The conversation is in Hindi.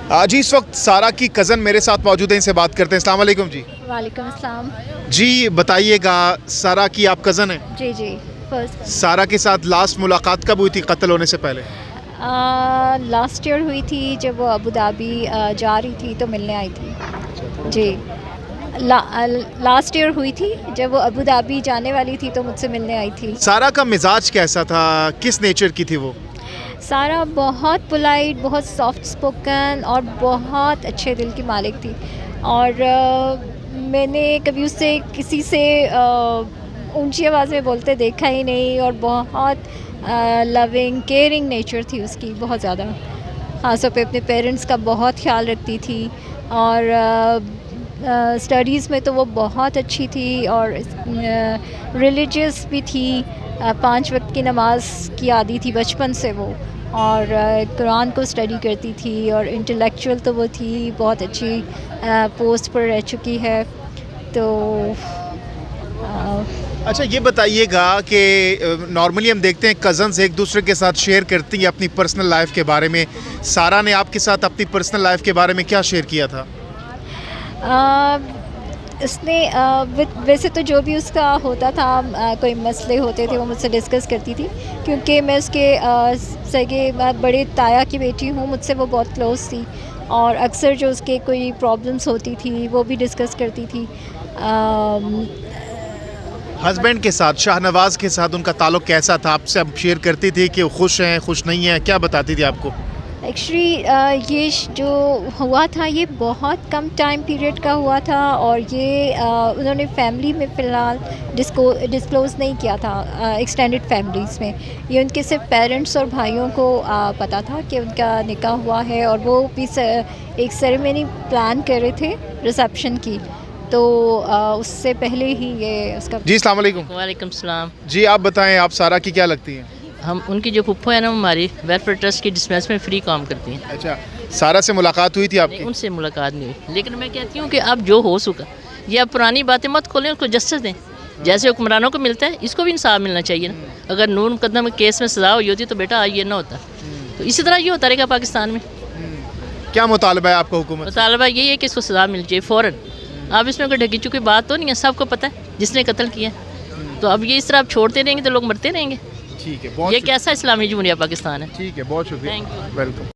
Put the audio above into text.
जी इस वक्त सारा की कज़न मेरे साथ मौजूद हैं, इनसे बात करते हैं। अस्सलाम वालेकुम जी। वालेकुम अस्सलाम। जी बताइएगा, सारा की आप कज़न हैं? जी जी फर्स्ट सारा के साथ लास्ट मुलाकात कब हुई थी कत्ल होने से पहले? लास्ट ईयर हुई थी जब वो अबू धाबी जा रही थी तो मिलने आई थी जी। लास्ट ईयर हुई थी जब वो अबू धाबी जाने वाली थी तो मुझसे मिलने आई थी। सारा का मिजाज कैसा था, किस नेचर की थी वो? सारा बहुत पोलाइट, बहुत सॉफ्ट स्पोकन और बहुत अच्छे दिल की मालिक थी। और मैंने कभी उससे किसी से ऊंची आवाज़ में बोलते देखा ही नहीं। और बहुत लविंग केयरिंग नेचर थी उसकी, बहुत ज़्यादा। ख़ासतौर पे अपने पेरेंट्स का बहुत ख्याल रखती थी। और स्टडीज़ में तो वो बहुत अच्छी थी और रिलीजियस भी थी। 5 वक्त की नमाज की आदी थी बचपन से वो। और कुरान को स्टडी करती थी और इंटेलेक्चुअल तो वो थी, बहुत अच्छी पोस्ट पर रह चुकी है। तो अच्छा ये बताइएगा कि नॉर्मली हम देखते हैं कज़न्स एक दूसरे के साथ शेयर करती हैं अपनी पर्सनल लाइफ के बारे में। सारा ने आपके साथ अपनी पर्सनल लाइफ के बारे में क्या शेयर किया था? उसने वैसे तो जो भी उसका होता था, कोई मसले होते थे वो मुझसे डिस्कस करती थी, क्योंकि मैं उसके सगे बड़े ताया की बेटी हूँ, मुझसे वो बहुत क्लोज़ थी। और अक्सर जो उसके कोई प्रॉब्लम्स होती थी वो भी डिस्कस करती थी। हस्बैंड के साथ, शाहनवाज़ के साथ उनका ताल्लुक़ कैसा था? आपसे अब शेयर करती थी कि वो खुश हैं, खुश नहीं हैं, क्या बताती थी आपको? एक्चुअली ये जो हुआ था ये बहुत कम टाइम पीरियड का हुआ था। और ये उन्होंने फैमिली में फ़िलहाल डिस्क्लोज़ नहीं किया था, एक्सटेंडेड फैमिलीज़ में। ये उनके सिर्फ पेरेंट्स और भाइयों को पता था कि उनका निकाह हुआ है। और वो भी एक सेरेमनी प्लान कर रहे थे रिसेप्शन की, तो उससे पहले ही ये उसका। जी अस्सलाम वालेकुम। वालेकुम सलाम। जी आप बताएं, आप सारा की क्या लगती हैं? हम उनकी जो फुप्पो है ना, हमारी वेलफेयर ट्रस्ट की डिस्पेंस में फ्री काम करती हैं। अच्छा, सारा से मुलाकात हुई थी आपकी? नहीं, उनसे मुलाकात नहीं हुई, लेकिन मैं कहती हूँ कि अब जो हो सका, ये अब पुरानी बातें मत खोलें, उसको जस्टिस दें। जैसे हुक्मरानों को मिलता है, इसको भी इंसाफ मिलना चाहिए ना। अगर नूर मुकदमा केस में सज़ा हुई होती तो बेटा आज ये ना होता। तो इसी तरह ये होता रहेगा पाकिस्तान में। क्या मुतालबा है आपका हुकूमत से? मुतालबा यही है कि इसको सज़ा मिल जाए फ़ौरन। अब इसमें कोई ढकी चुकी बात तो नहीं है, सबको पता है जिसने कत्ल किया। तो अब ये इस तरह आप छोड़ते रहेंगे तो लोग मरते रहेंगे। ठीक है, बहुत ये कैसा इस्लामी जमहूरिया पाकिस्तान है? ठीक है, बहुत शुक्रिया, थैंक यू। वेलकम।